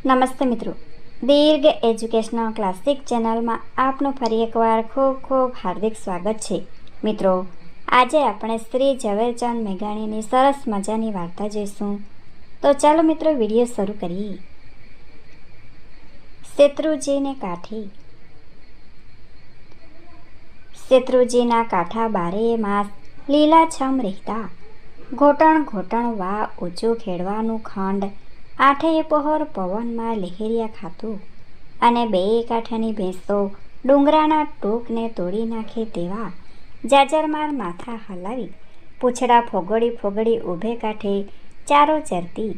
નમસ્તે મિત્રો, દીર્ઘ educational classic ચેનલમાં આપનું ફરી એકવાર ખૂબ ખૂબ હાર્દિક સ્વાગત છે. મિત્રો, આજે આપણે શ્રી ઝવેરચંદ મેઘાણીની સરસ મજાની વાર્તા જોઈશું. તો ચાલો મિત્રો, વિડીયો શરૂ કરીએ. શેત્રુજીને કાંઠે. શેત્રુજીના કાંઠા બારેય માસ લીલાછમ રહેતા. ઘોટણ ઘોટણ વા ઊંચું ખેડવાનું ખંડ આઠેય પહોર પવનમાં લહેરિયા ખાતું, અને બેય કાંઠાની ભેંસો ડુંગરાના ટોકને તોડી નાખે તેવા જાજરમાર માથા હલાવી પૂંછડા ફોગડી ફોગડી ઊભે કાંઠે ચારો ચરતી.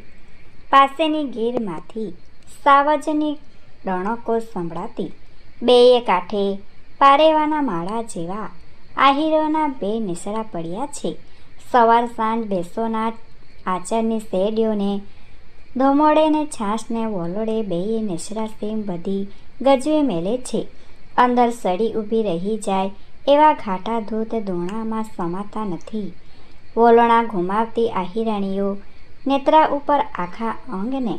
પાસેની ગીરમાંથી સાવજની ડણકો સંભળાતી. બેય કાંઠે પારેવાના માળા જેવા આહીરોના બે નીસડા પડ્યા છે. સવાર સાંજ ભેંસોના આચરની શેરડીઓને ધોમોડે ને છાશને વલોડે બેય નેસડા સેમ બધી ગજવી મેલે છે. અંદર સડી ઊભી રહી જાય એવા ઘાટા ધોત દોણામાં સમાતા નથી. વલોણા ઘુમાવતી આહિરાણીઓ નેત્રા ઉપર આખા અંગને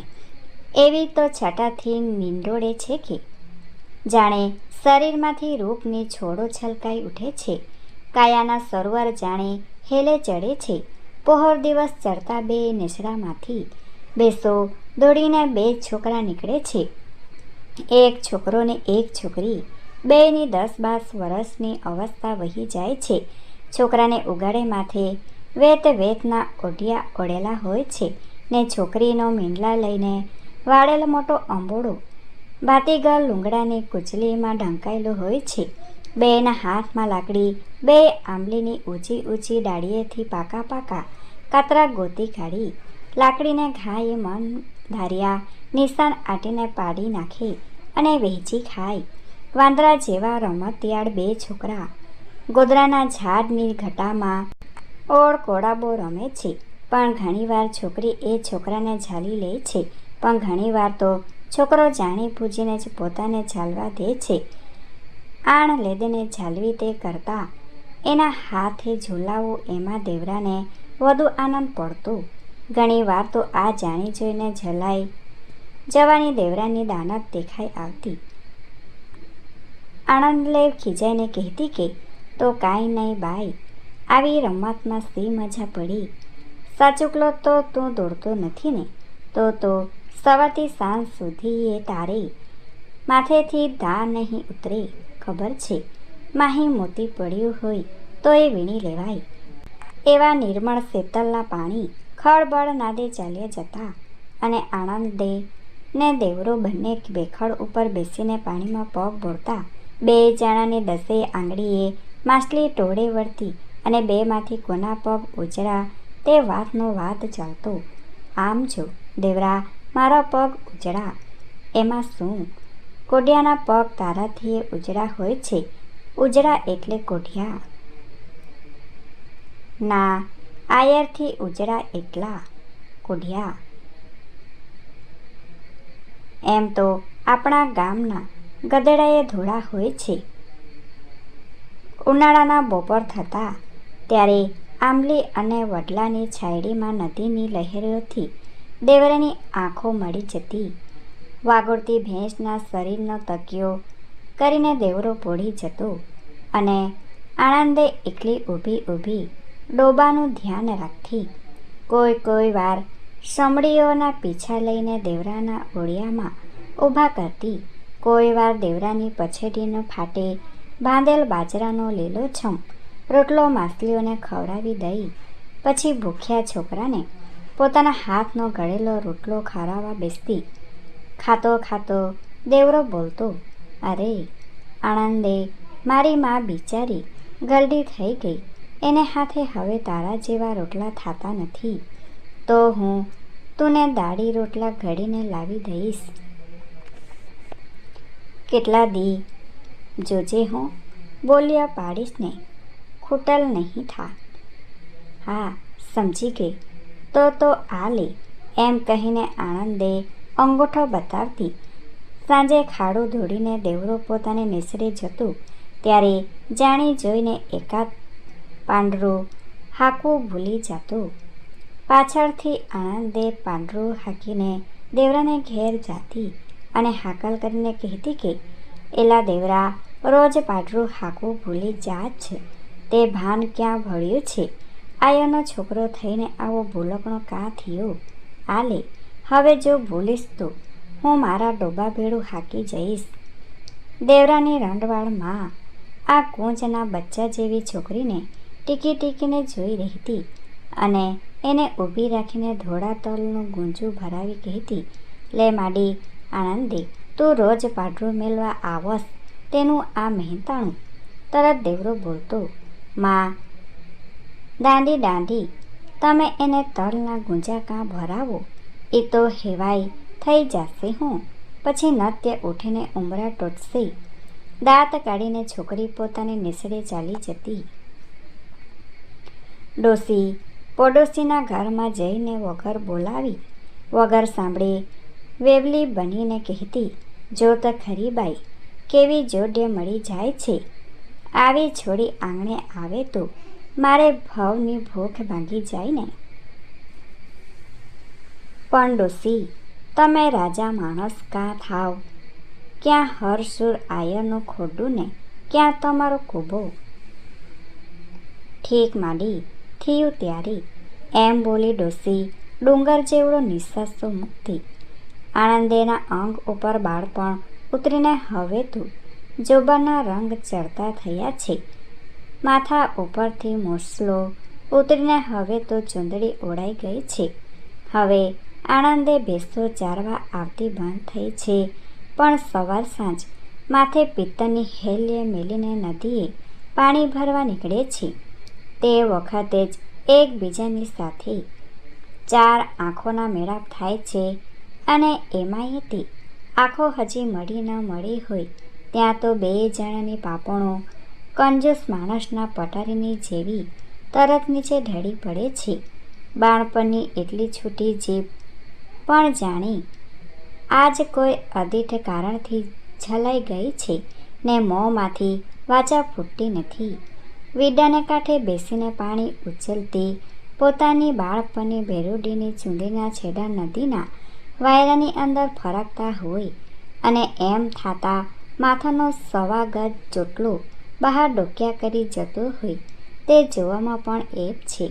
એવી તો છટાથી નીંડોળે છે કે જાણે શરીરમાંથી રૂપની છોડો છલકાઈ ઉઠે છે. કાયાના સરોવર જાણે હેલે ચડે છે. પહોર દિવસ ચડતા બે નેસડામાંથી ભેંસો દોડીને બે છોકરા નીકળે છે. એક છોકરો ને એક છોકરી, બેયની 10-12 વર્ષની અવસ્થા વહી જાય છે. છોકરાને ઉગાડે માથે વેત વેતના ઓઢિયા ઓળેલા હોય છે, ને છોકરીનો મીંડલા લઈને વાળેલો મોટો અંબોડો ભાતીગર લુંગડાની કૂચલીમાં ઢંકાયેલો હોય છે. બેયના હાથમાં લાકડી, બે આંબલીની ઊંચી ઊંચી ડાળીએથી પાકા પાકા કાતરા ગોતી કાઢી લાકડીને ઘાય મન ધાર્યા નિશાન આટીને પાડી નાખે અને વહેંચી ખાય. વાંદરા જેવા રમતિયાળ બે છોકરા ગોદરાના ઝાડની ઘટામાં ઓળકોડાબો રમે છે. પણ ઘણીવાર છોકરી એ છોકરાને ઝાલી લે છે, પણ ઘણીવાર તો છોકરો જાણી પૂજીને જ પોતાને ઝાલવા દે છે. આણ લેદને ઝાલવી તે કરતાં એના હાથે ઝૂલાવવું એમાં દેવરાને વધુ આનંદ પડતો. ઘણી વાર તો આ જાણી જોઈને ઝલાઈ જવાની દેવરાની દાનત દેખાઈ આવતી. આનંદલેવ ખીજાઈને કહેતી કે તો કાંઈ નહીં બાઈ, આવી રમતમાં શી મજા પડી. સાચુકલો તો તું દોડતો નથી ને, તો સવારથી સાંજ સુધી એ તારે માથેથી દા નહીં ઉતરે. ખબર છે, માહી મોતી પડ્યું હોય તો એ વીણી લેવાય. એવા નિર્મળ શેતલના પાણી ખળબળ નાદે ચાલ્યા જતા, અને આનંદે ને દેવરો બંને બેખડ ઉપર બેસીને પાણીમાં પગ બોળતા. બે જણાની 10 આંગળીએ માછલી ટોળે વળતી, અને બેમાંથી કોના પગ ઉજળા તે વાતનો વાત ચાલતો. આમ જો દેવરા, મારા પગ ઉજળા, એમાં શું? કોઢિયાના પગ તારાથી ઉજળા હોય છે. ઉજળા એટલે કોઢિયા ના, આયરથી ઉજળા એટલા કોઢિયા. એમ તો આપણા ગામના ગધેડાએ ધોળા હોય છે. ઉનાળાના બપોર થતા ત્યારે આંબલી અને વડલાની છાયડીમાં નદીની લહેરોથી દેવરાની આંખો મળી જતી. વાગોળતી ભેંસના શરીરનો તકિયો કરીને દેવરો પોઢી જતો, અને આનંદે એકલી ઊભી ઊભી ડોબાનું ધ્યાન રાખતી. કોઈ વાર સમડીઓના પીછા લઈને દેવરાના ઓળિયામાં ઊભા કરતી. કોઈ વાર દેવરાની પછેડીનો ફાટે બાંધેલ બાજરાનો લીલોછમ રોટલો માછલીઓને ખવડાવી દઈ પછી ભૂખ્યા છોકરાને પોતાના હાથનો ગળેલો રોટલો ખવડાવવા બેસતી. ખાતો ખાતો દેવરો બોલતો, અરે આનંદે, મારી મા બિચારી ગરડી થઈ ગઈ, એને હાથે હવે તારા જેવા રોટલા થાતા નથી, તો હું તુને દાળી રોટલા ઘડીને લાવી દઈશ. કેટલા દી જોજે, હું બોલ્યા પાડીશ ને, ખૂટલ નહીં થા. હા, સમજી ગઈ, તો આ લે, એમ કહીને આનંદે અંગૂઠો બતાવતી. સાંજે ખાડું ધોડીને દેવરો પોતાને નેસડે જતું ત્યારે જાણી જોઈને એકાદ પાંડરું હાંકવું ભૂલી જતું. પાછળથી આનંદે પાંડરું હાંકીને દેવરાને ઘેર જાતી અને હાકલ કરીને કહેતી કે એલા દેવરા, રોજ પાટરું હાંકવું ભૂલી જાત છે. તે ભાન ક્યાં ભળ્યું છે? આયાનો છોકરો થઈને આવો ભૂલકણો કાં થયો? આલે, હવે જો ભૂલીશ તો હું મારા ડોબા ભેળું હાકી જઈશ. દેવરાની રંડવાળમાં આ કૂંજના બચ્ચા જેવી છોકરીને ટીકી ટીકીને જોઈ રહેતી અને એને ઊભી રાખીને ધોળા તલનું ગુંજું ભરાવી કહેતી, લે માડી આનંદી, તું રોજ પાડરું મેળવા આવસ તેનું આ મહેનતાણું. તરત દેવરો બોલતો, માં દાંડી દાંડી, તમે એને તલના ગુંજા કાં ભરાવો? એ તો હેવાય થઈ જશે. હું પછી નત્ય ઉઠીને ઉંબરા ટોટશે. દાંત કાઢીને છોકરી પોતાની નિસળે ચાલી જતી. ડોસી પડોશીના ઘરમાં જઈને વગર બોલાવી વગર સાંભળે વેવલી બનીને કહેતી, જો તો ખરી બાઈ, કેવી જોડે મળી જાય છે. આવી છોડી આંગણે આવે તો મારે ભવની ભૂખ ભાંગી જાય ને. પણ ડોસી, તમે રાજા માણસ કાં થાવ? ક્યાં હરસુર આયરનું ખોડું ને ક્યાં તમારો કૂબો. ઠીક માડી, થયું ત્યારે, એમ બોલી ડોસી ડુંગર જેવડો નિશ્વાસો મૂકતી. આનંદેના અંગ ઉપર બાળપણ ઉતરીને હવે તો જોબાના રંગ ચડતા થયા છે. માથા ઉપરથી મોસલો ઉતરીને હવે તો ચૂંદડી ઓળાઈ ગઈ છે. હવે આનંદે ભેંસો ચારવા આવતી બંધ થઈ છે, પણ સવાર સાંજ માથે પિત્તળની હેલ્ય મેલીને નદીએ પાણી ભરવા નીકળે છે. તે વખતે જ એકબીજાની સાથે ચાર આંખોના મેળાપ થાય છે અને એમાંય તે આંખો હજી મળી ન મળી હોય ત્યાં તો બે જણાની પાપણો કંજૂસ માણસના પટારીની જેવી તરત નીચે ઢળી પડે છે. બાળપણની એટલી છૂટી જીભ પણ જાણી આજ કોઈ અદીઠ કારણથી ઝલાઈ ગઈ છે ને મોંમાંથી વાચા ફૂટતી નથી. વીડાને કાંઠે બેસીને પાણી ઉછલતી પોતાની બાળપણની બેરુડીની ચૂંદીના છેડા નદીના વાયરાની અંદર ફરકતા હોય અને એમ થાતા માથાનો સવા ગજ ચોટલો બહાર ડોક્યા કરી જતો હોય તે જોવામાં પણ એપ છે.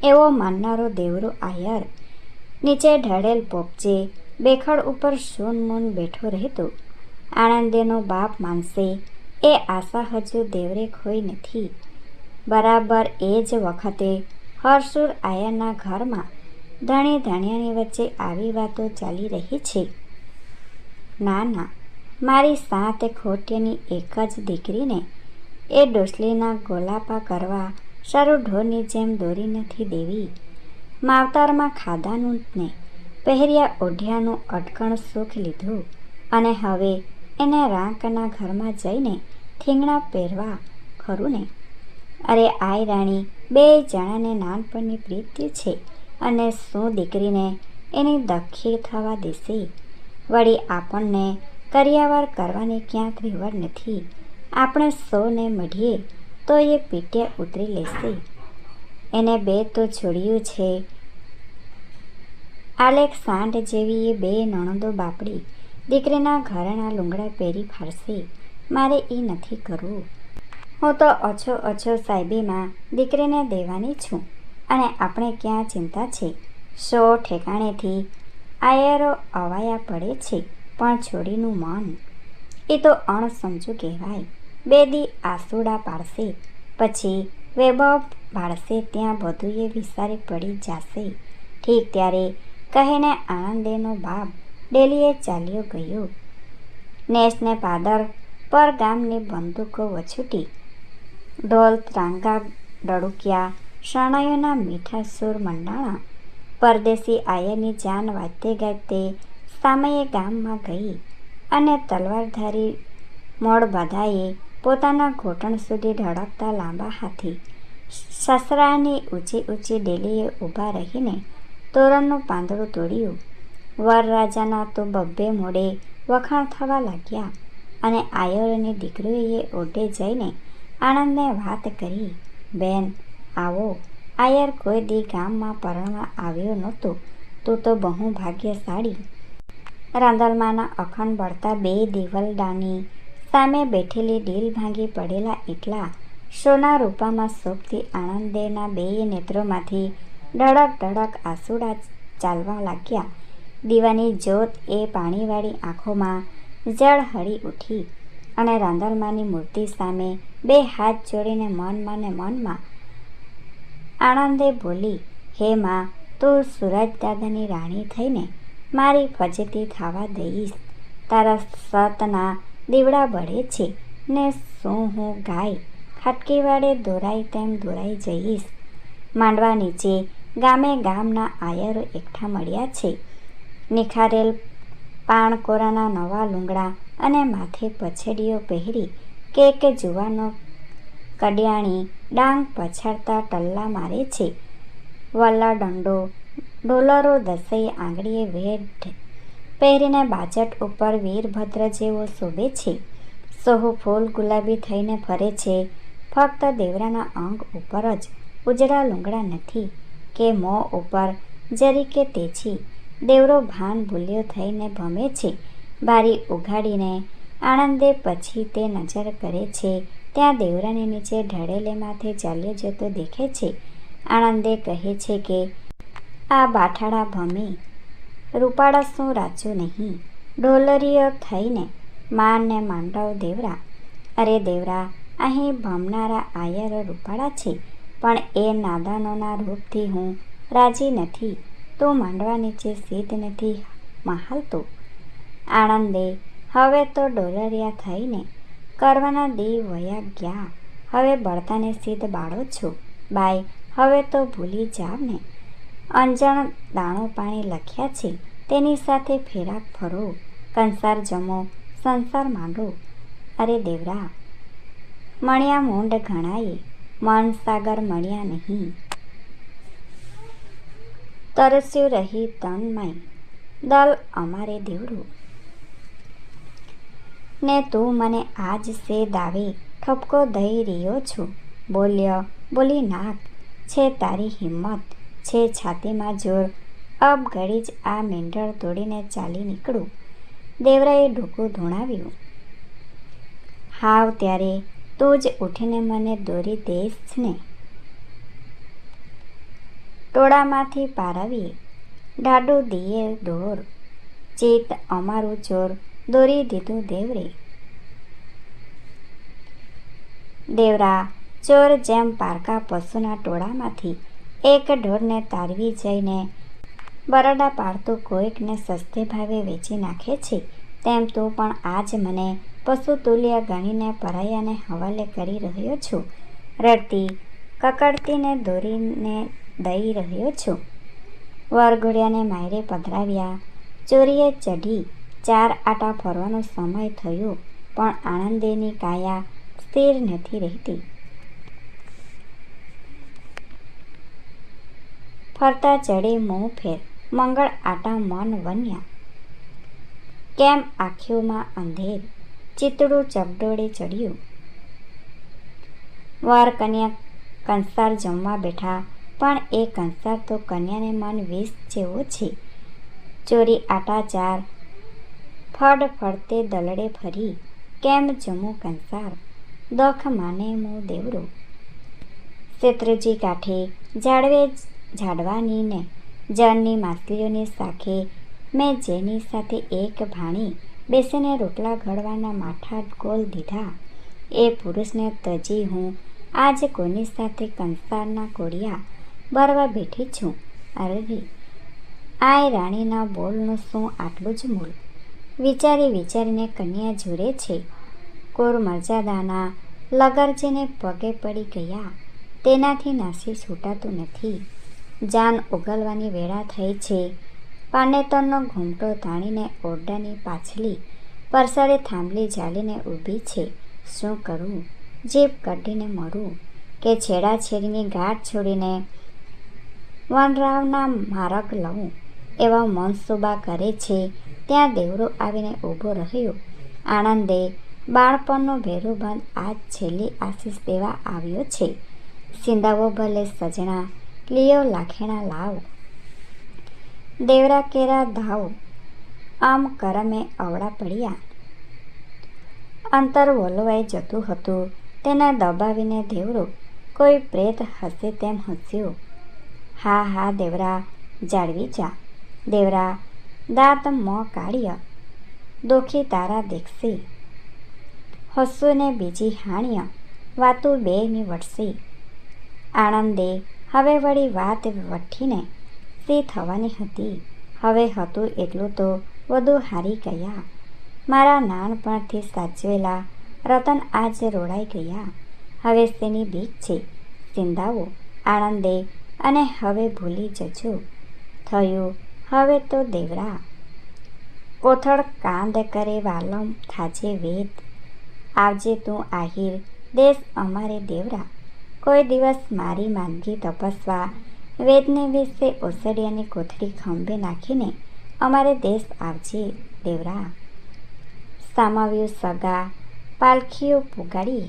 એવો માનનારો દેવરો આયર નીચે ઢળેલ પોપચે બેખડ ઉપર સૂનમૂન બેઠો રહેતો. આનંદેનો બાપ માનશે એ આશા હજુ દેવરે ખોઈ નથી. બરાબર એ જ વખતે હરસુર આયરના ઘરમાં ધણી ધણિયાની વચ્ચે આવી વાતો ચાલી રહી છે. ના ના, મારી સાત ખોટિયાની એક જ દીકરીને એ ડોસલીના ગોલાપા કરવા સારું ઢોરની જેમ દોરી નથી દેવી. માવતરમાં ખાધાનું ને પહેર્યા ઓઢિયાનું અટકણ સુખ લીધું અને હવે એને રાંકના ઘરમાં જઈને થીંગણા પહેરવા ખરું ને. અરે આય રાણી, બે જણાને નાનપણની પ્રીતિ છે અને શું દીકરીને એની દખી થવા દેશે? વળી આપણને કરિયાવર કરવાની ક્યાં ત્રેવડ નથી. આપણે સૌને મઢીએ તો એ પીટે ઉતરી લેશે. એને બે તો છોડ્યું છે. આલેખ સાંઢ જેવી એ બે નણંદો બાપડી દીકરીના ઘરેણા લુંગડા પહેરી ફરશે. મારે એ નથી કરવું. હું તો ઓછો સાહેબીમાં દીકરીને દેવાની છું અને આપણે ક્યાં ચિંતા છે. સો ઠેકાણેથી આયરો અવાયા પડે છે, પણ છોડીનું મન એ તો અણસમજુ કહેવાય. બે દી આસુડા પાડશે, પછી વૈભવ ભાળશે ત્યાં બધું એ વિસારી પડી જશે. ઠીક ત્યારે કહીને આનંદેનો બાપ ડેલીએ ચાલ્યો ગયો. નેસને પાદર પર ગામની બંદૂકો વછૂટી, ઢોલ ત્રાંગા ડળુકિયા, શરણાઈઓના મીઠા સૂર મંડાણા. પરદેશી આયરની જાન વાતે ગાતે સામયે ગામમાં ગઈ અને તલવારધારી મોડ બધાએ પોતાના ઘૂંટણ સુધી ઢળકતા લાંબા હાથી સસરાની ઊંચી ઊંચી ડેલીએ ઊભા રહીને તોરણનું પાંદડું તોડ્યું. વરરાજાના તો બબ્બે મોડે વખાણ થવા લાગ્યા અને આયરોની દીકરીઓએ ઓઢે જઈને આનંદને વાત કરી, બેન આવો, આયર કોઈ દી ગામમાં પરણવા આવ્યો નહોતો તું તો બહુ ભાગ્યશાળી. રાંદલમાના અખંડ બળતા બે દિવલડાની સામે બેઠેલી ડીલ ભાંગી પડેલા એટલા સોના રૂપામાં શોભતી આનંદેના બેય નેત્રોમાંથી ઢળક ઢળક આંસુડા ચાલવા લાગ્યા. દીવાની જ્યોત એ પાણીવાળી આંખોમાં ઝળહળી ઉઠી અને રાંદલમાની મૂર્તિ સામે બે હાથ જોડીને મનમાં ને મનમાં આનંદે બોલી, હે માં, તું સુરજદાદાની રાણી થઈને મારી ફજેતી થવા દઈશ. તારા સતના દીવડા બળે છે ને શું હું ગાય ખાટકી વાળે દોરાય તેમ દોરાઈ જઈશ. માંડવા નીચે ગામે ગામના આયરો એકઠા મળ્યા છે. નિખારેલ પાણકોરાના નવા લુંગડા અને માથે પછડીઓ પહેરી કેક જુવાનો કડિયાણી ડાંગ પછાડતા ટલ્લા મારે છે. વલ્લા દંડો ડોલરો દસેય આંગળીએ વેઢ પહેરીને બાજટ ઉપર વીરભદ્ર જેવો શોભે છે. સહુ ફૂલ ગુલાબી થઈને ફરે છે. ફક્ત દેવરાના અંગ ઉપર જ ઉજળા લુંગડા નથી કે મોં ઉપર જરી કે તેજી. દેવરો ભાન ભૂલ્યો થઈને ભમે છે. બારી ઉઘાડીને આનંદે પછી તે નજર કરે છે ત્યાં દેવરાની નીચે ઢળેલે માથે ચાલ્યો જતો દેખે છે. આનંદે કહે છે કે આ બાઠાડા ભમે રૂપાળા શું રાચું નહીં. ડોલરીઓ થઈને માન ને માંડવ દેવરા. અરે દેવરા, અહીં ભમનારા આયરો રૂપાળા છે પણ એ નાદાનોના રૂપથી હું રાજી નથી. તું માંડવા નીચે સીધ નથી મહાલતો. આનંદે હવે તો ડોલરિયા થઈને કરવાના દી વયા ગયા. હવે બળતાને સીધ બાળો છો. બાય, હવે તો ભૂલી જાવ ને. અંજણ દાણું પાણી લખ્યા છે તેની સાથે ફેરાક ફરો. કંસાર જમો, સંસાર માંડો. અરે દેવરા, મણ્યા મૂંડ ઘણાએ, મન સાગર મણ્યા નહીં. તરસ્યું રહી તનમય દલ અમારે દેવરું. ને તું મને આજ સે દાવે ઠપકો દઈ રહ્યો છું. બોલ્યો બોલી નાખ. છે તારી હિંમત, છે છાતીમાં જોર. અબ ઘડી જ આ મેંઢળ તોડીને ચાલી નીકળું. દેવરાએ ઢોકું ધૂણાવ્યું. હાવ ત્યારે તું જ ઉઠીને મને દોરી દઈશ ને. ટોળામાંથી પારવીએ ઢાઢું દીએ દોર. ચિત્ત અમારું ચોર દોરી દીધું દેવરે. દેવરા ચોર જેમ પારકા પશુના ટોળામાંથી એક ઢોરને તારવી જઈને બરડા પાડતું કોઈકને સસ્તે ભાવે વેચી નાખે છે તેમ તું પણ આજ મને પશુતુલ્ય ગણીને પરાયાને હવાલે કરી રહ્યો છું. રડતી કકડતીને દોરીને દઈ રહ્યો છું. વરઘોડિયાને માયરે પધરાવ્યા. ચોરીએ ચઢી 4 આટા ફરવાનો સમય થયો પણ આનંદેની કાયા સ્થિર નથી રહેતી. ફરતા ચડે મોં ફેર મંગળ આટા મન વન્યા. કેમ આંખોમાં અંધેર ચિતડું ચગડોળે ચડ્યું. વર કન્યા કંસાર જમવા બેઠા પણ એ કંસાર તો કન્યાને મન વિષ જેવો છે. ચોરી આટા 4 ફડ ફડતે દલડે ફરી કેમ જમું કંસાર. દખ માને મું દેવરો. શેત્રુજી કાંઠે ઝાડવે ઝાડવાની ને જળની માછલીઓની સાખે મેં જેની સાથે એક ભાણી બેસીને રોટલા ઘડવાના માઠા ગોલ દીધા એ પુરુષને તજી હું આજ કોની સાથે કંસારના કોડિયા બરવા બેઠી છું. અરે આય રાણીના બોલનું શું આટલું જ મૂલ. વિચારી વિચારીને કન્યા ઝૂરે છે. કોર મર્યાદાના લગરજીને પગે પડી ગયા. તેનાથી નાસી છૂટાતું નથી. જાન ઉગલવાની વેળા થઈ છે. પાનેતરનો ઘૂમટો તાણીને ઓરડાની પાછલી પરસાળે થાંભલી ઝાલીને ઊભી છે. શું કરું? જીભ કાઢીને મરું કે છેડાછેડીની ગાંઠ છોડીને વનરાવના માર્ગ લઉં એવા મનસુબા કરે છે ત્યાં દેવરો આવીને ઊભો રહ્યો. આનંદે બાળપણનો ભેરુબંધ આજ છેલ્લી આશીષ દેવા આવ્યો છે. સિંધાવો ભલે સજણા લિયો લાખેણા લાવ. દેવરા કેરા ધાવ આમ કરમે અવળા પડ્યા. અંતર વલોવાઈ જતું હતું તેને દબાવીને દેવરો કોઈ પ્રેત હસે તેમ હસ્યો. હા હા દેવરા, જાળવી જા. દેવરા દાંત મોં કાઢ્ય, દોખી તારા દેખશે. હસુને બીજી હાણ્ય, વાતું બેયની વટશે. આણંદે હવે વળી વાત વઠીને સી થવાની હતી. હવે હતું એટલું તો વધુ હારી ગયા. મારા નાનપણથી સાચવેલા રતન આજ રોડાઈ ગયા. હવે શેની બીક છે સિંધાવો આણંદે, અને હવે ભૂલી જજો. થયું હવે તો દેવરા. કોથળ કાંદ કરે વાલમ થાજે વેદ. આવજે તું આહિર દેશ અમારે દેવરા. કોઈ દિવસ મારી માંદગી તપસવા વેદને વિશે ઓસડિયાની કોથળી ખંભે નાખીને અમારે દેશ આવજે દેવરા. સામાવ્યું સગા પાલખીઓ પુગાડી,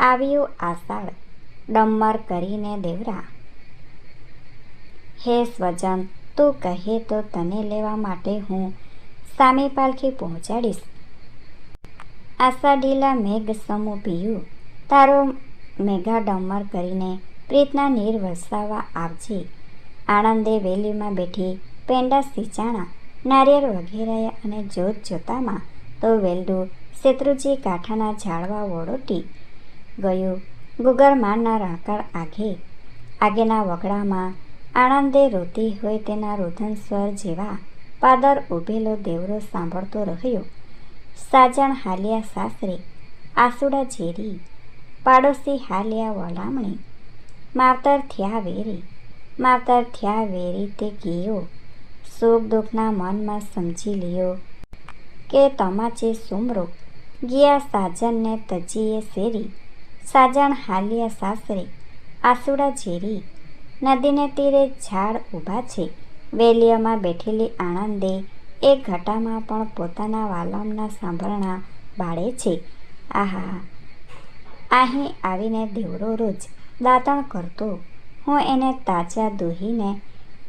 આવ્યું આષાઢ ડમ્મર કરીને દેવરા. હે સ્વજન, તું કહે તો તને લેવા માટે હું સામી પાલખી પહોંચાડીશ. આષાઢીલા મેઘ સમૂહ પીયું, તારો મેઘા ડમ્મર કરીને પ્રીતના નીર વરસાવવા આવજે. આણંદે વેલીમાં બેઠી પેંડા સિંચાણા નારિયેળ વગેરે અને જોત જોતામાં તો વેલડું શેત્રુજી કાંઠાના ઝાડવા વળોટી ગયું. ગુગરમાનના રણકર આગેના વગડામાં આણંદે રોતી હોય તેના રુદન સ્વર જેવા પાદર ઊભેલો દેવરો સાંભળતો રહ્યો. સાજણ હાલ્યા સાસરે આસુડા ઝેરી, પાડોશી હાલ્યા વલામણી. માવતર થયા વેરી તે ગયો. સુખ દુઃખના મનમાં સમજી લ્યો કે તમાચે સુમરો. ગયા સાજનને તજીએ શેરી, સાજણ હાલ્યા સાસરે આસુડા ઝેરી. નદીને તીરે ઝાડ ઊભા છે, વેલીયામાં બેઠેલી આણંદે એક ઘટામાં પણ પોતાના વાલમના સાંભળણા બાળે છે. આહા, અહીં આવીને દેવરો રોજ દાંતણ કરતો. હું એને તાજા દૂહીને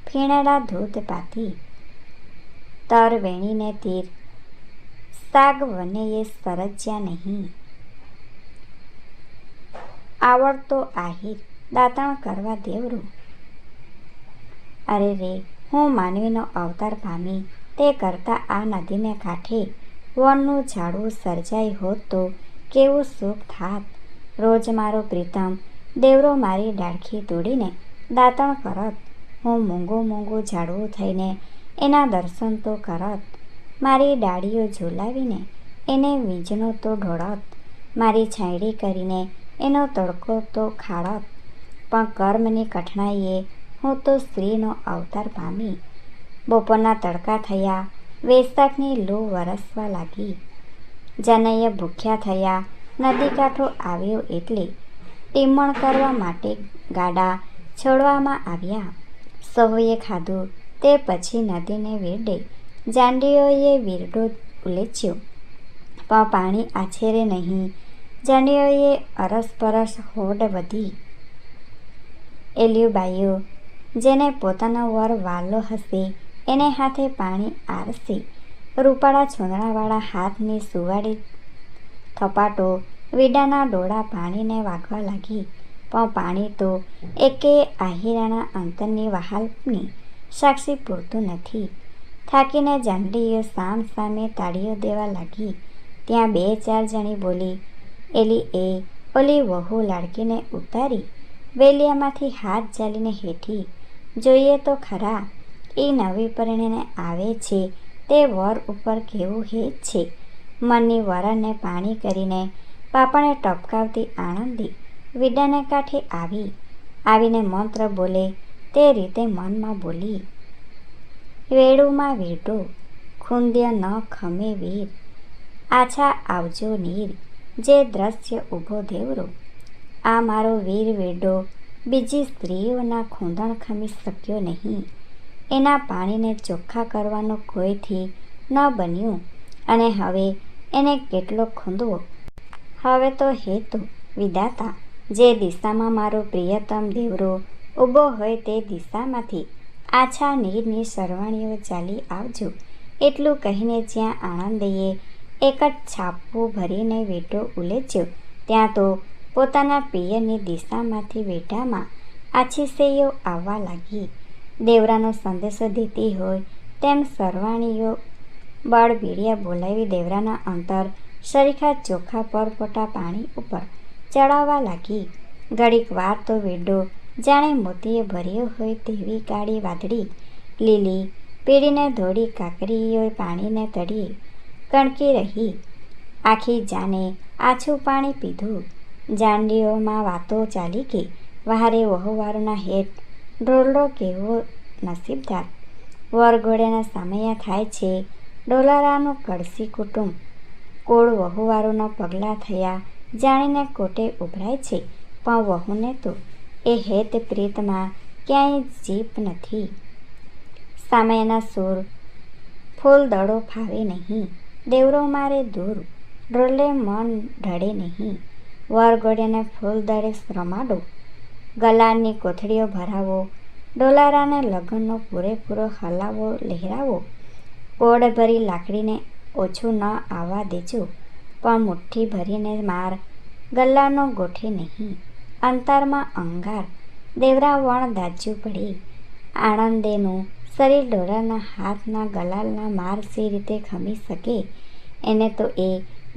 ફીણેલા દૂધ પાતી. તર વેણીને તીર સાગ વનેયે સરજ્યા નહીં. આવડતો આહિર દાંતણ કરવા દેવરો. અરે રે, હું માનવીનો અવતાર પામી તે કરતાં આ નદીને કાંઠે વનનું ઝાડવું સર્જાઈ હોત તો કેવું સુખ થાત. રોજ મારો પ્રીતમ દેવરો મારી ડાળખી તોડીને દાંતણ કરત. હું મૂંગું ઝાડવું થઈને એના દર્શન તો કરત. મારી ડાળીઓ ઝુલાવીને એને વીજનો તો ઢોળત. મારી છાંયડી કરીને એનો તડકો તો ખાડત. પણ કર્મની કઠણાઈએ હું તો સ્ત્રીનો અવતાર પામી. બપોરના તડકા થયા, વૈશાખની લૂ વરસવા લાગી. જનૈય ભૂખ્યા થયા, નદી કાંઠો આવ્યો એટલે ટીમણ કરવા માટે ગાડા છોડવામાં આવ્યા. સહુએ ખાધું તે પછી નદીને વેરડે જાંડીઓએ વીરડો ઉલેચ્યો, પણ પાણી આછેરે નહીં. જાંડીઓએ અરસપરસ હોડ વધી. એલિયુબાઈઓ જેને પોતાનો વર વાલો હશે એને હાથે પાણી આરશે. રૂપાળા છોંદણાવાળા હાથની સુવાળી થપાટો વીડાના ડોળા પાણીને વાગવા લાગી. પણ પાણી તો એકે આહિરાના અંતરની વહાલની સાક્ષી પૂરતું નથી. થાકીને જાંડીઓ સામ સામે તાળીઓ દેવા લાગી. ત્યાં 2-4 જણી બોલી. એલી ઓલી વહુ લાડકીને ઉતારી વેલિયામાંથી હાથ ઝાલીને હેઠી. જોઈએ તો ખરા, એ નવી પરણીને આવે છે તે વર ઉપર કેવું હેત છે. મનની વરણને પાણી કરીને પાપણે ટપકાવતી આણંદી વીડાને કાંઠે આવીને મંત્ર બોલે તે રીતે મનમાં બોલી. વેડુમાં વીરડો ખૂંદ્ય ન ખમે વીર, આછા આવજો નીર. જે દ્રશ્ય ઊભો દેવરો. આ મારો વીર વેડો બીજી સ્ત્રીઓના ખૂંદણ ખમી શક્યો નહીં. એના પાણીને ચોખ્ખા કરવાનો કોઈથી ન બન્યું, અને હવે એને કેટલો ખૂંદવો. હવે તો હેતુ વિધાતા, જે દિશામાં મારો પ્રિયતમ દેવરો ઊભો હોય તે દિશામાંથી આછા નીરની સરવાણીઓ ચાલી આવજો. એટલું કહીને જ્યાં આનંદીએ એક જ છાપું ભરીને વેઢો ઉલેચ્યો, ત્યાં તો પોતાના પિયરની દિશામાંથી વેઢામાં આછી સૈયો આવવા લાગી. દેવરાનો સંદેશો દેતી હોય તેમ સરવાણીઓ બળબીડિયા બોલાવી દેવરાના અંતર સરીખા ચોખ્ખા પરપોટા પાણી ઉપર ચડાવવા લાગી. ઘડીક વાર તો વેઢો જાણે મોતીએ ભર્યો હોય તેવી કાળી વાદળી લીલી પીળીને ધોળી કાકરીઓ પાણીને તળિયે કણકી રહી. આખી જાને આછું પાણી પીધું. જાંડીઓમાં વાતો ચાલી કે વહારે વહુવારોના હેઠ ઢોલડો કેવો નસીબદાર. વરઘોડિયાના સામૈયા થાય છે. ડોલારાનું કળસી કુટુંબ કુળ વહુવારોના પગલાં થયા જાણીને કોટે ઉભરાય છે, પણ વહુને તો એ હેત પ્રીતમાં ક્યાંય જીપ નથી. સામૈયાના સૂર ફૂલદડો ફાવે નહીં. દેવરો મારે દૂર ઢોલે મન ઢળે નહીં. વરઘોડિયાને ફૂલદડે રમાડો, ગલાની કોથળીઓ ભરાવો, ડોલારાને લગ્નનો પૂરેપૂરો હલાવો લહેરાવો. કોડ ભરી લાકડીને ઓછું ન આવવા દેજો, પણ મુઠ્ઠી ભરીને માર ગલ્લાનો ગોઠે નહીં. અંતરમાં અંગાર દેવરા વણ દાજ્યું પડે. આણંદેનું શરીર ડોલાના હાથના ગલાલના માર સી રીતે ખમી શકે. એને તો એ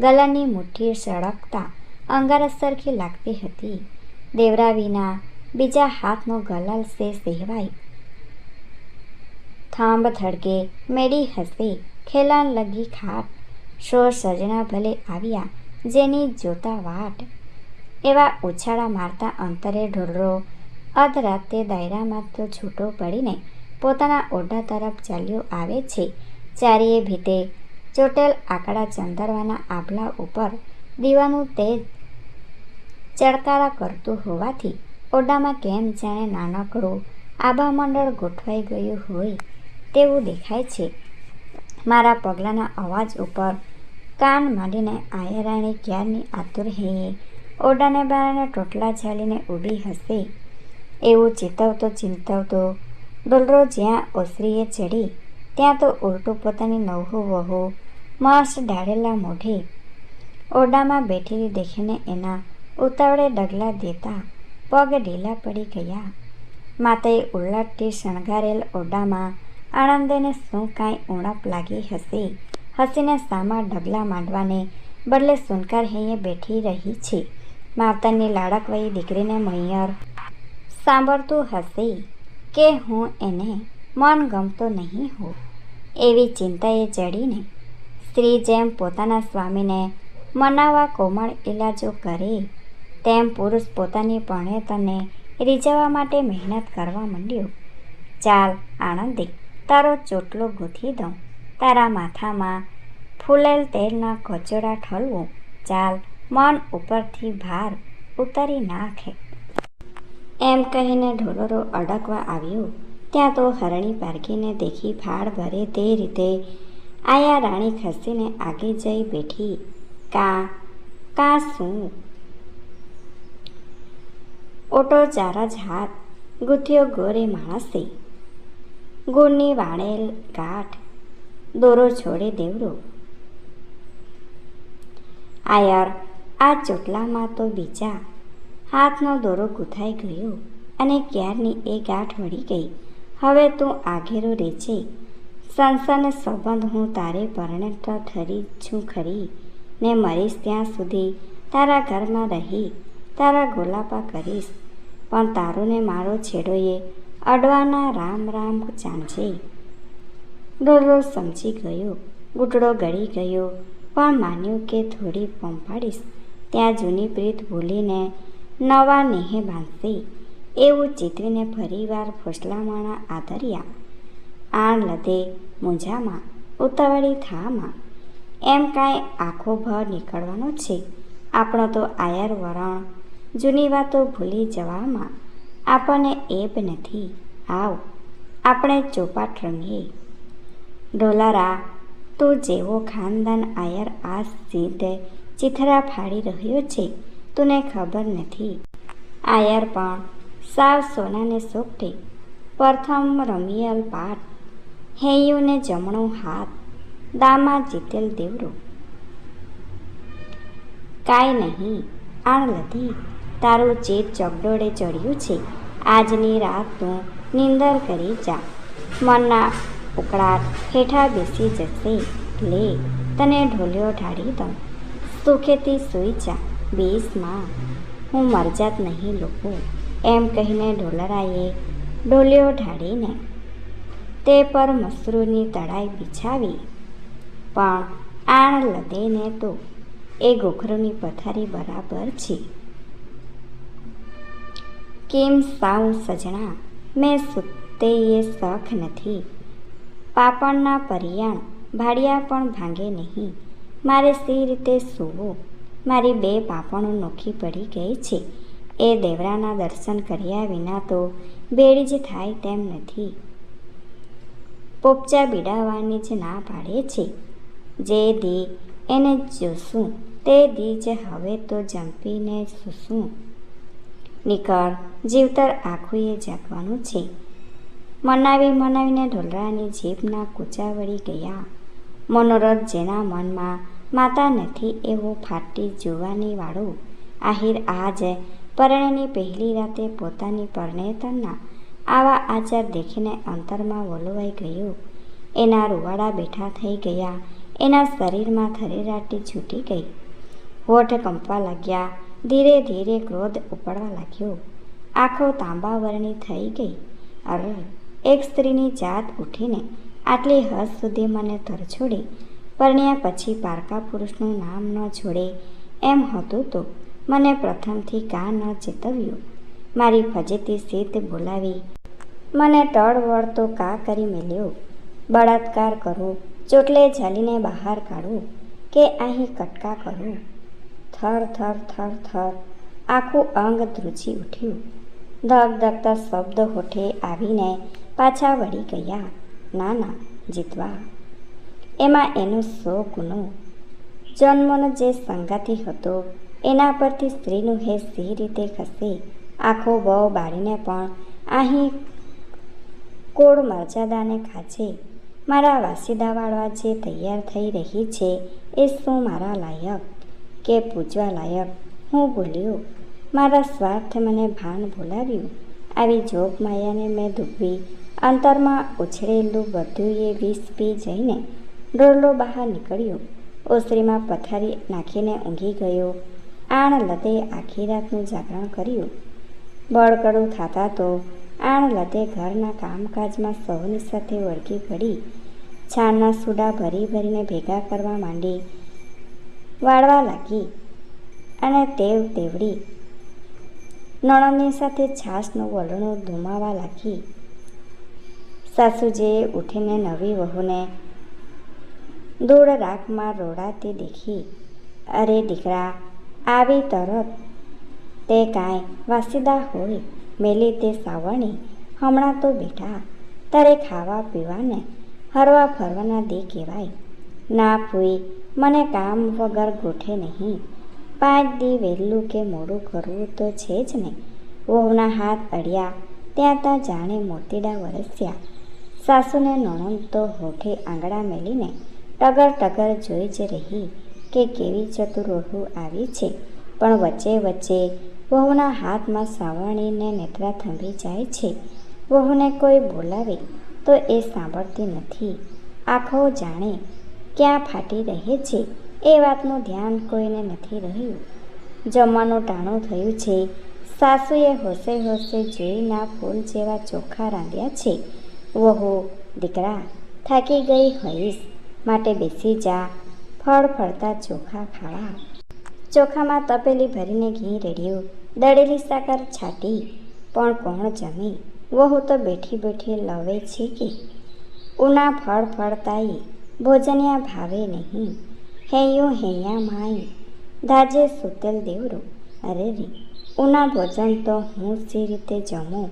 ગલાની મુઠ્ઠી સળગતા અંગાર સરખી લાગતી હતી. દેવરા વિના બીજા હાથનો ગલાલ સે સહેવાય. થાંભ થડકે મેળી હસે ખેલાણ લગી ખાટ. શો સજણા ભલે આવ્યા જેની જોતા વાટ. એવા ઉછાળા મારતા અંતરે ઢોલરો અધરાતે દાયરામાં તો છૂટો પડીને પોતાના ઓરડા તરફ ચાલ્યો આવે છે. ચારેય ભીતે ચોટેલ આકડા ચંદરવાના આભલા ઉપર દીવાનું તેજ ચળકારા કરતું હોવાથી ઓરડામાં કેમ જાણે નાનકડું આભામંડળ ગોઠવાઈ ગયું હોય તેવું દેખાય છે. મારા પગલાંના અવાજ ઉપર કાન માંડીને આયરાણી ક્યારની આતુર હૈયે ઓરડાને બારણે ટોટલા ઝાલીને ઊભી હશે. એવું ચિંતવતો ડોલરો જ્યાં ઓસરીએ ચડી ત્યાં તો ઉલટું પોતાની નવહુ વહુ મસ્ત ડાળેલા મોઢે ઓરડામાં બેઠેલી દેખીને એના ઉતાવળે ડગલા દેતા પગ ઢીલા પડી ગયા. માતાએ ઉલ્લાટથી શણગારેલ ઓરડામાં આનંદેને શું કાંઈ ઉણપ લાગી હશે. હસીને સામા ડગલા માંડવાને બદલે સુનકાર હૈયે બેઠી રહી છે. માવતરની લાડકવાઈ દીકરીને મૈયર સાંભળતું હશે કે હું એને મન ગમતો નહીં હોઉં. એવી ચિંતાએ ચડીને સ્ત્રી જેમ પોતાના સ્વામીને મનાવવા કોમળ ઇલાજો કરે તેમ પુરુષ પોતાની પરણેતરને રીઝવવા માટે મહેનત કરવા માંડ્યો. ચાલ આનંદી, તારો ચોટલો ગૂંથી દઉં, તારા માથામાં ફૂલેલ તેલના કચોડા ઠલવું. ચાલ, મન ઉપરથી ભાર ઉતારી નાખે. એમ કહીને ઢોલરો અડકવા આવ્યો ત્યાં તો હરણી પારઘીને દેખી ફાળ ભરે તે રીતે આયા રાણી ખસીને આગે જઈ બેઠી. કા શું? ઓટો ચાર જ હાથ ગૂંથ્યો ગોરે માણસે. ગુળની વાળેલ ગાંઠ દોરો છોડે દેવરો. આયર, આ ચોટલામાં તો બીજા હાથનો દોરો ગૂંથાઈ ગયો અને ક્યારની એ ગાંઠ વળી ગઈ. હવે તું આઘેરો રેચે. સંસારને સંબંધ હું તારે પરણેતર ઠરી છું ખરી ને મરીશ ત્યાં સુધી તારા ઘરમાં રહી તારા ગોલાપા કરીશ. પણ તારો ને મારો છેડોએ અડવાના રામ રામ ચાંચે. ડોલરો સમજી ગયો. ઘૂંટડો ગળી ગયો, પણ માન્યું કે થોડી પંપાડીશ ત્યાં જૂની પ્રીત ભૂલીને નવા નેહે બાંધશે. એવું ચીતવીને ફરીવાર ફોસલામણા આદર્યા. આણ લદે મૂંઝામાં ઉતાવળી થામાં. એમ કાંઈ આખો ભાવ નીકળવાનો છે. આપણો તો આયર વરણ જૂની વાતો ભૂલી જવામાં આપણને એબ નથી. આવ, આપણે ચોપાટ રમીએ. ડોલારા, તું જેવો ખાનદાન આયર આ સીધે ચીથરા ફાડી રહ્યો છે તુને ખબર નથી. આયર પણ સાવ સોનાને સોગઠે પ્રથમ રમિયલ પાઠ, હૈયુંને જમણો હાથ, દામા જીતેલ દેવરો. કાંઈ નહીં આણલધી, તારું ચીત ચગડોળે ચડ્યું છે. આજની રાત તું નિંદર કરી જા. મનના ઉકળાટ હેઠા બેસી જશે. લે તને ઢોલિયો ઢાળી દઉં, સુખેથી સૂઈ જા. બેસમાં, હું મરજાત નહીં લોકો. એમ કહીને ઢોલરાએ ઢોલિયો ઢાળીને તે પર મસરૂની તળાઈ બિછાવી. પણ આણલદેને તો એ ગોખરોની પથારી બરાબર છે. કેમ સાવ સજણા, મેં સૂતે એ શખ નથી. પાપણના પરિયાણ ભાડિયા પણ ભાંગે નહીં. મારે સી રીતે સૂવું? મારી 2 પાપણો નોખી પડી ગઈ છે. એ દેવરાના દર્શન કર્યા વિના તો બેડી જ થાય તેમ નથી. પોપચા બીડાવવાની જ ના પાડે છે. જે દી એને જોશું તે દી જ હવે તો જંપીને સૂશું. નીકળ, જીવતર આખુંએ જાગવાનું છે. મનાવીને ઢોલરાની જીભના કૂચા વળી ગયા. મનોરથ જેના મનમાં માતા નથી એવો ફાટી જુવાની વાળો આહિર આજ પરણેની પહેલી રાતે પોતાની પરણેતરના આવા આચાર દેખીને અંતરમાં વલોવાઈ ગયો. એના રૂવાડા બેઠા થઈ ગયા. એના શરીરમાં થરેરાટી છૂટી ગઈ. હોઠ કંપવા લાગ્યા. ધીરે ધીરે ક્રોધ ઉપડવા લાગ્યો. આંખો તાંબાવરણી થઈ ગઈ. અરે, એક સ્ત્રીની જાત ઉઠીને આટલી હદ સુધી મને તરછોડે. પરણ્યા પછી પારકા પુરુષનું નામ ન છોડે એમ હતું તો મને પ્રથમથી કાં ન ચેતવ્યું? મારી ફજેતી સીત બોલાવી મને ટળવળ તો કા કરી મેલ્યો? બળાત્કાર કરું, ચોટલે ઝાલીને બહાર કાઢું કે અહીં કટકા કરું? થર થર થર થર આખું અંગ ધ્રુજી ઉઠ્યું. ધગધગતા શબ્દ હોઠે આવીને પાછા વળી ગયા. ના ના જીતવા, એમાં એનો શો ગુનો? જન્મનો જે સંગાતી હતો એના પરથી સ્ત્રીનું હે સી રીતે ખસે? આખો બહુ બાળીને પણ અહીં કોળ મર્યાદાને ખાચે. મારા વાસીદા વાળવા જે તૈયાર થઈ રહી છે એ શું મારા લાયક કે પૂજવા લાયક? હું બોલ્યો. મારા સ્વાર્થે મને ભાન ભૂલાવ્યું. આવી જોગ માયાને મેં દુભવી. અંતરમાં ઉછળેલું બધું એ વિષ પી જઈને ડોરલો બહાર નીકળ્યો. ઓસરીમાં પથારી નાખીને ઊંઘી ગયો. આણલદે આખી રાતનું જાગરણ કર્યું. બળકડું થતા તો આણલદે ઘરના કામકાજમાં સૌની સાથે વળગી પડી. છાણના સૂડા ભરી ભરીને ભેગા કરવા માંડી. વાળવા લાગી અને તેવડી નણંદની સાથે છાશનું વલણું ધુમાવા લાગી. સાસુજીએ ઉઠીને નવી વહુને દૂળ રાખમાં રોડાતી દેખી. અરે દીકરા, આવી તરત તે કાંઈ વાસીદા હોય મેલી તે સાવરણી હમણાં તો બેઠા. તારે ખાવા પીવાને હરવા ફરવાના દે કહેવાય. ના ફૂઈ, મને કામ વગર ગોઠે નહીં. 5 દી વહેલું કે મોડું કરવું તો છે જ ને. વહુના હાથ અડ્યા ત્યાં જાણે મોતીડા વરસ્યા. સાસુને નણંદ તો હોઠે આંગળા મેલીને ટગર ટગર જોઈ જ રહી કે કેવી ચતુર વહુ આવી છે. પણ વચ્ચે વચ્ચે વહુના હાથમાં સાવરણીને નેત્રા થંભી જાય છે. વહુને કોઈ બોલાવે તો એ સાંભળતી નથી. આંખો જાણે ક્યાં ફાટી રહે છે એ વાતનું ધ્યાન કોઈને નથી રહ્યું. જમવાનું ટાણું થયું છે. સાસુએ હોશે હોશે જોઈના ફૂલ જેવા ચોખા રાંધ્યા છે. વહુ, દીકરા, થાકી ગઈ હોઈશ માટે બેસી જા. ફળફળતા ચોખા ખાવા. ચોખામાં તપેલી ભરીને ઘી રેડ્યું. દળેલી સાકર છાટી. પણ કોણ જમે? વહુ તો બેઠી બેઠી લવે છે કે ઉના ફળફળતાઈ ભોજન્યા ભાવે નહીં. હૈયું હૈયા માઈ ધાજે સૂતેલ દેવરો. અરે રે, ઉના ભોજન તો હું સી રીતે જમું?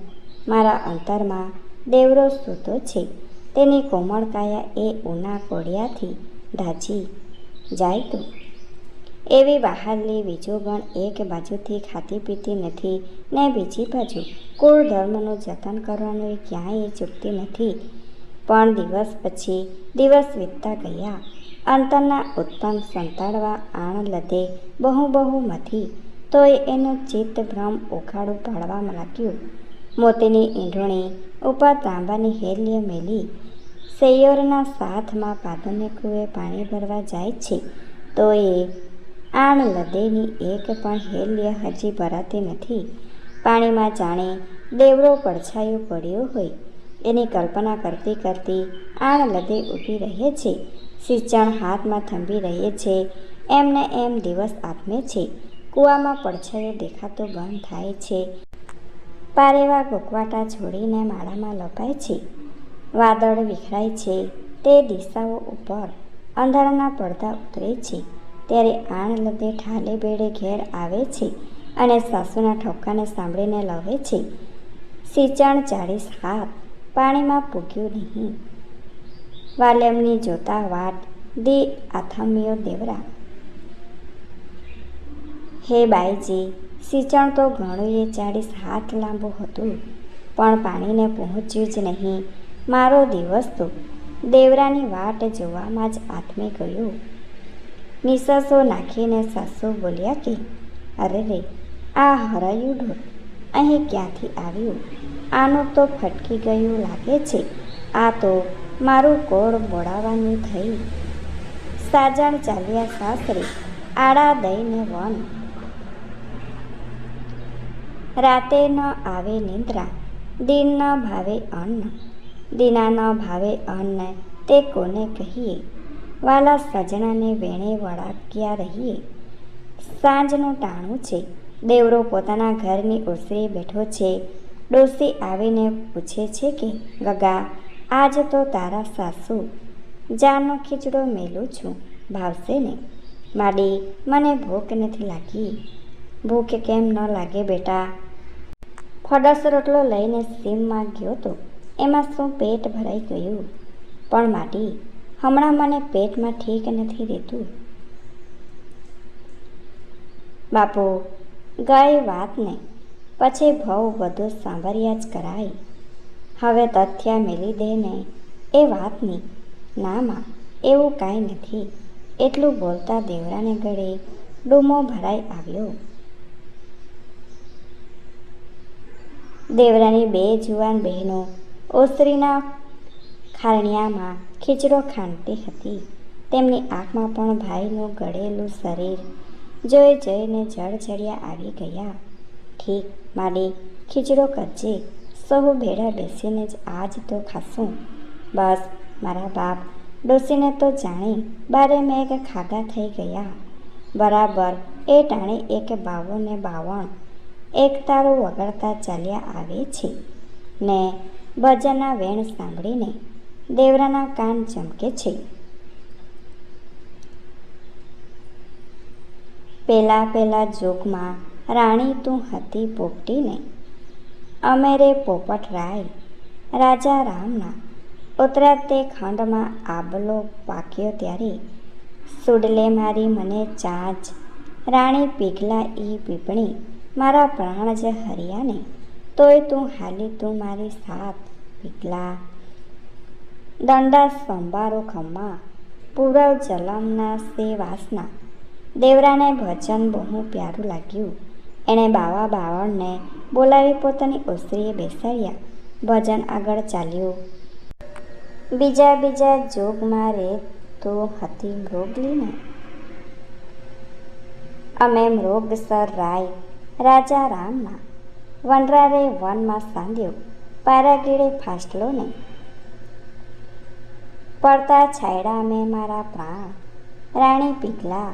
મારા અંતરમાં દેવરો સૂતો છે. તેની કોમળ કાયા એ ઉના કોડિયાથી ધાજી જાય તો એવી બહારલી વિજોગણ એક બાજુથી ખાતી પીતી નથી ને બીજી બાજુ કુળ ધર્મનું જતન કરવાનું એ ક્યાંય ચૂકતી નથી. પણ દિવસ પછી દિવસ વીતતા ગયા. અંતરના ઉત્તમ સંતાડવા આણ લધે બહુ મથી, તોય એનું ચિત્ત ભ્રમ ઉખાડું પાડવા લાગ્યું. મોતીની ઈંઢોણી ઉપર તાંબાની હેલ્ય મેલી સૈયોરના સાથમાં પાદરને કૂએ પાણી ભરવા જાય છે, તો એ આણ લદેની એક પણ હેલ્ય હજી ભરાતી નથી. પાણીમાં જાણે દેવરો પડછાયો પડ્યો હોય એની કલ્પના કરતી કરતી આણ લદે ઊભી રહે છે. સિંચણ હાથમાં થંભી રહે છે. એમને એમ દિવસ આથમે છે. કૂવામાં પડછાયો દેખાતો બંધ થાય છે. પારેવા ગોકવાટા છોડીને માળામાં લપાય છે. વાદળ વિખરાય છે. તે દિશાઓ ઉપર અંધારાના પડદા ઉતરે છે. ત્યારે આણ લદે ઠાલે બેડે ઘેર આવે છે અને સાસુના ઠપકાને સાંભળીને લવે છે. સિંચણ 40 હાથ પાણીમાં પૂગ્યું નહીં. વાલેમની જોતા વાટ દી આથમ્યો દેવરા. હે બાઈજી, સિંચણ તો ઘણુંએ 40 હાથ લાંબુ હતું, પણ પાણીને પહોંચ્યું જ નહીં. મારો દિવસ તો દેવરાની વાટ જોવામાં જ આથમી ગયો. નિસાસો નાખીને સાસુ બોલ્યા કે અરે રે, આ હરાયું ઢોર અહીં ક્યાંથી આવ્યું? આનું તો ફટકી ગયું લાગે છે. આ તો મારું કોળ બોડાવવાની થઈ. સાજણ ચાલ્યા સાસરે આડા દઈને વન. રાતે ન આવે નિંદ્રા, દિન ન ભાવે અન્ન. દિના ન ભાવે અન્ન તે કોને કહીએ? વાલા સજણાને વેણે વળાક્યા રહીએ. સાંજનું ટાણું છે. દેવરો પોતાના ઘરની ઓસરી બેઠો છે. ડોસી આવીને પૂછે છે કે ગગા, આજ તો તારા સાસુ જાનો ખીચડો મેલું છું, ભાવશે ને? માડી, મને ભૂખ નથી લાગી. ભૂખ કેમ ન લાગે બેટા? ફડસ રોટલો લઈને સીમમાં ગયો તો એમાં શું પેટ ભરાઈ ગયું? પણ માડી, હમણાં મને પેટમાં ઠીક નથી રહેતું. બાપુ, ગઈ વાતને પછી ભવ બધું સાંભળ્યા જ કરાય. હવે તથ્યા મેલી દે ને એ વાતની. ના માં, એવું કાંઈ નથી. એટલું બોલતા દેવરાને ગળે ડૂમો ભરાઈ આવ્યો. દેવરાની 2 જુવાન બહેનો ઓસરીના ખારણિયામાં ખીચડો ખાંડતી હતી. તેમની આંખમાં પણ ભાઈનું ગળેલું શરીર જોઈ જોઈને જળજળિયા આવી ગયા. ઠીક માડી, ખીચડો કરજે. સહુ ભેળા બેસીને જ આજ તો ખાશું. બસ મારા બાપ, ડોસીને તો જાણે 12 મેઘ ખાગા થઈ ગયા. બરાબર એ ટાણે એક 52 ને 52 એક તારું વગાડતા ચાલ્યા આવે છે ને ભજનના વેણ સાંભળીને દેવરાના કાન ચમકે છે. પેલા જોગમાં રાણી તું હતી પોપટીને, અમે રે પોપટરાય રાજા રામના. ઉતરા તે ખંડમાં આબલો પાક્યો ત્યારે સુડલે મારી મને ચાંચ. રાણી પીઘલા ઈ પીપણી મારા પ્રાણ જ હરિયાને, તોય તું હાલી તું મારી સાથ પીઘલા. દંડા સંભારો ખમ્મા પૂરવ જલમના સે વાસના. દેવરાને ભજન બહુ પ્યારું લાગ્યું. એણે બાવા બાવળને બોલાવી પોતાની ઓસરીએ બેસાડ્યા. ભજન આગળ ચાલ્યું. બીજા જોગમાં રે તો હતી મૃગલીને, અમે મૃગસર રાય રાજા રામના. વનરારે વનમાં સાંધ્યો પારાગીડે ફાસલો ને, પડતા છાયડા મેં મારા પ્રાણ રાણી પીઘલા.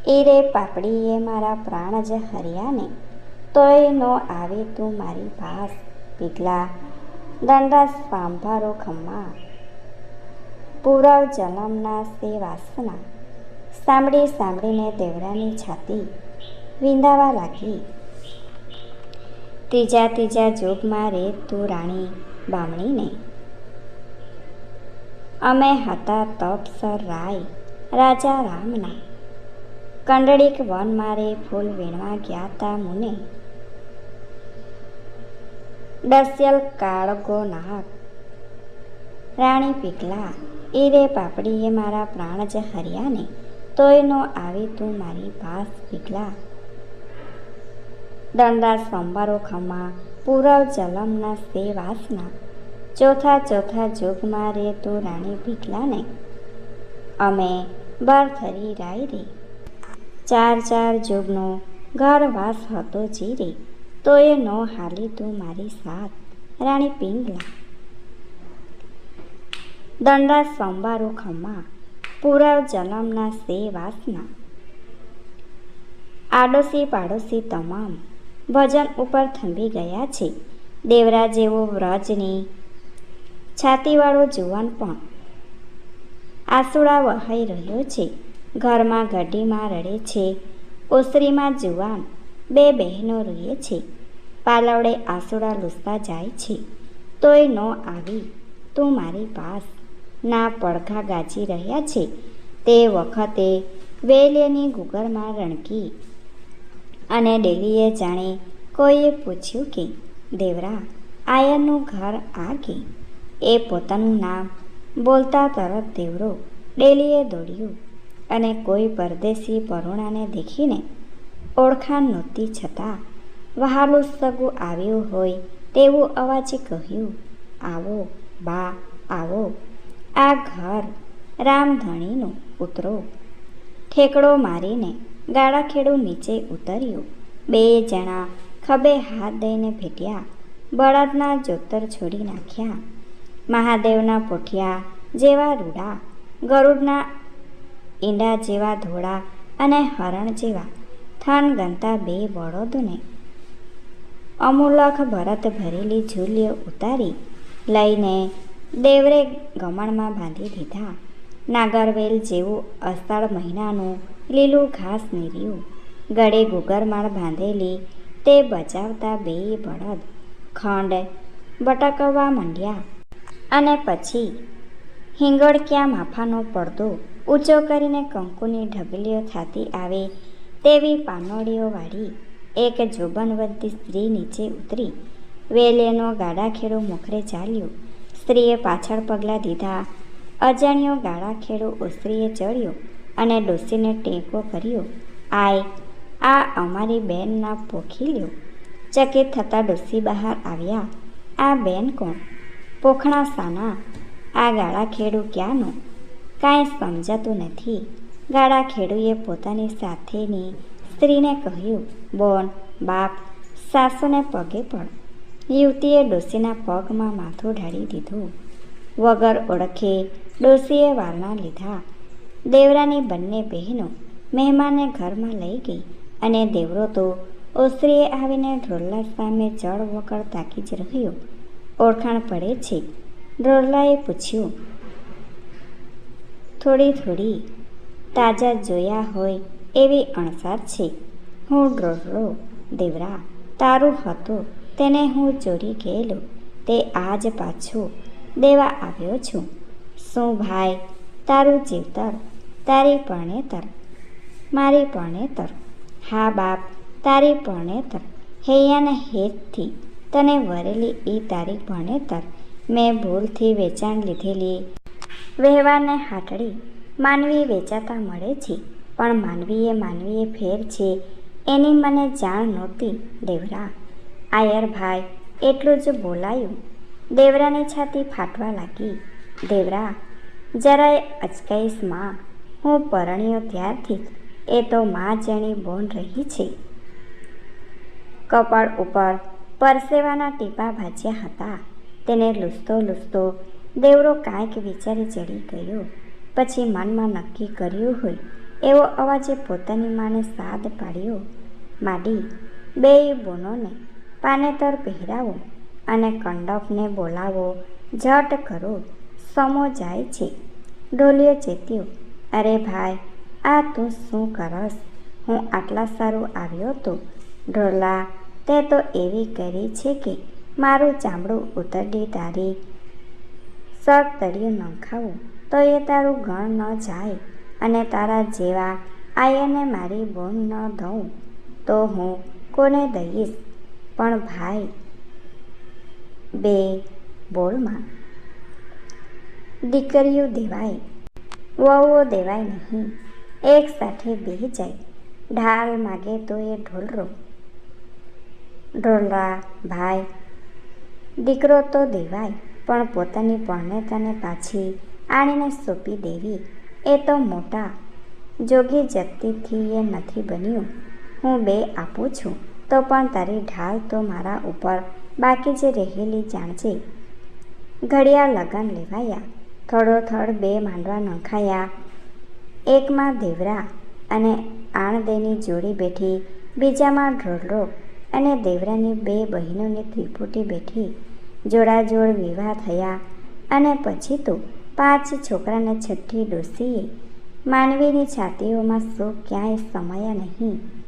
એ રે પાપડીએ મારા પ્રાણ જ હરિયાને, તોય નો આવે તું મારી પાસ પીઘલા. દંડા સાંભારો ખમ્મા પૂરવ જલમના સે વાસના. સાંભળીને દેવરાની છાતી વિંધાવા લાગી. ત્રીજા જોગમાં રે તું રાણી બામણીને, અમે હતા તપસર રાય રાજા રામના કંડળીક વન મારે ફૂલ વીણવા ગયા તા મુને, દસ્યલ કાળગો નાગ રાણી પીકલા ઈરે પાપડીએ મારા પ્રાણ જ હર્યાને, તોય નો આવી તું મારી પાસ પીકલા. દંડા સોમવારો ખમા પૂરવ જલમના સે વાસના, ચોથા ચોથા જોગમાં રે તું રાણી પીકલાને, અમે બાર થરી રાય રે. ચાર ચાર જોગનો ઘર વાસ હતો જીરે, તોય નો હાલી તું મારી સાથ રાણી પિંગલા. દંડા સોમવારો ખમા પૂરવ જલમના સે વાસના, આડોશી પાડોશી તમામ ભજન ઉપર થંભી ગયા છે. દેવરા જેવો વ્રજની છાતીવાળો જુવાન પણ આસુડા વહાઈ રહ્યો છે. ઘરમાં ગઢીમાં રડે છે, ઓસરીમાં જુવાન બે બહેનો રૂએ છે. પાલવડે આસુડા લૂસતા જાય છે, તોય નો આવી તું મારી પાસ ના પડઘા ગાજી રહ્યા છે. તે વખતે વેલીની ગુગરમાં રણકી અને ડેલીએ જાણે કોઈએ પૂછ્યું કે દેવરા આયરનું ઘર આગે. એ પોતાનું નામ બોલતા તરત દેવરો ડેલીએ દોડ્યું અને કોઈ પરદેશી પરુણાને દેખીને ઓળખાણ નહોતી છતાં વહાલું સગું આવ્યું હોય તેવું અવાજે કહ્યું, આવો બા આવો, આ ઘર રામધણીનું ઉતરો. ઠેકડો મારીને ગાડાખેડું નીચે ઉતર્યું. બે જણા ખભે હાથ દઈને ભેટ્યા, બળદના જોતર છોડી નાખ્યા. મહાદેવના પોઠિયા જેવા રૂડા, ગરુડના ઈંડા જેવા ધોળા અને હરણ જેવા થન ગનતા બે બળદોને અમૂલક ભરત ભરેલી ઝૂલીઓ ઉતારી લઈને દેવરે ગમણમાં બાંધી દીધા. નાગરવેલ જેવું અષાઢ મહિનાનું લીલું ઘાસ નીર્યું, ગળે ગુગરમાળ બાંધેલી તે બચાવતા બે બળદ ખંડ બટકવા માંડ્યા અને પછી હિંગળક્યા માફાનો પડદો ઊંચો કરીને કંકુની ઢગલીઓ થતી આવે તેવી પાનોળીઓવાળી એક જોબનવંતી સ્ત્રી નીચે ઉતરી. વેલેનો ગાડાખેડો મોખરે ચાલ્યો. સ્ત્રીએ પાછળ પગલાં દીધા. અજાણ્યો ગાડાખેડો ઓસરીએ ચડ્યો અને ડોસીને ટેકો કર્યો. આય, આ અમારી બેનના પોખી લ્યો. ચકિત થતાં ડોસી બહાર આવ્યા. આ બેન કોણ? પોખણા સાના? આ ગાડાખેડું ક્યાંનો? કાંઈ સમજાતું નથી. ગાડાખેડુએ પોતાની સાથેની સ્ત્રીને કહ્યું, બોન, બાપ, સાસુને પગે પડ. યુવતીએ ડોસીના પગમાં માથું ઢાળી દીધું. વગર ઓળખે ડોસીએ વારણા લીધા. દેવરાની બંને બહેનો મહેમાનને ઘરમાં લઈ ગઈ અને દેવરો તો ઓસરીએ આવીને ઢોરલા સામે ચળ વગર તાકી જ રહ્યો. ઓળખાણ પડે છે? ઢોરલાએ પૂછ્યું. થોડી થોડી તાજા જોયા હોય એવી અણસાર છે. હું ઢોરલો દેવરા તારું હતો તેને હું ચોરી ગયેલો તે આજ પાછો દેવા આવ્યો છું. શું ભાઈ તારું જીવતર, તારી પરણેતર, મારી પરણેતર? હા બાપ, તારી પરણેતર. હૈયાને હેતથી તને વરેલી એ તારી પરણેતર. મેં ભૂલથી વેચાણ લીધેલી વહેવાને હાટડી માનવી વેચાતા મળે છે, પણ માનવીએ ફેર છે એની મને જાણ નહોતી દેવરા. આયર ભાઈ એટલું જ બોલાયું. દેવરાની છાતી ફાટવા લાગી. દેવરા જરાય અચકાઈશમાં. હું પરણ્યો ત્યારથી જ એ તો માં જેણી બોન રહી છે. કપાળ ઉપર પરસેવાના ટીપા ભાજ્યા હતા. તેને લૂસતો લૂસતો દેવરો કાંઈક વિચારી ચડી ગયો. પછી મનમાં નક્કી કર્યું હોય એવો અવાજે પોતાની માને સાદ પાડ્યો. માડી, બેય બોનોને પાનેતર પહેરાવો અને કંડપને બોલાવો, ઝટ કરો, સમો જાય છે. ઢોલિયો ચેત્યો. અરે ભાઈ, આ તું શું કરસ? હું આટલા સારું આવ્યો તો? ઢોલા, તે તો એવી કરી છે કે મારું ચામડું ઉતરડી તારી સર તળિયું નંખાવું તો એ તારું ગણ ન જાય. અને તારા જેવા આયને મારી બોન ન દઉં તો હું કોને દઈશ? પણ ભાઈ બે બોલમાં દીકરીઓ દેવાય, વહુઓ દેવાય નહીં. એક સાથે બે જાય. ઢાલ માગે તો એ ઢોલરા ભાઈ. દીકરો તો દેવાય, પણ પોતાની પરણેતાને પાછી આણીને સોંપી દેવી એ તો મોટા જોગી જગતીથી એ નથી બન્યું. હું બે આપું છું તો પણ તારી ઢાલ તો મારા ઉપર બાકી જ રહેલી જાણજે. ઘડિયા લગન લેવાયા, થોડોથડ બે માંડવા નંખાયા. એકમાં દેવરા અને આણદેની જોડી બેઠી, બીજામાં ઢોલરો અને દેવરાની બે બહેનોની ત્રિપુટી બેઠી. જોડાજોડ વિવાહ થયા અને પછી તો 5 છોકરાને છઠ્ઠી ડોશીએ માનવીની છાતીઓમાં સુખ ક્યાંય સમાયા નહીં.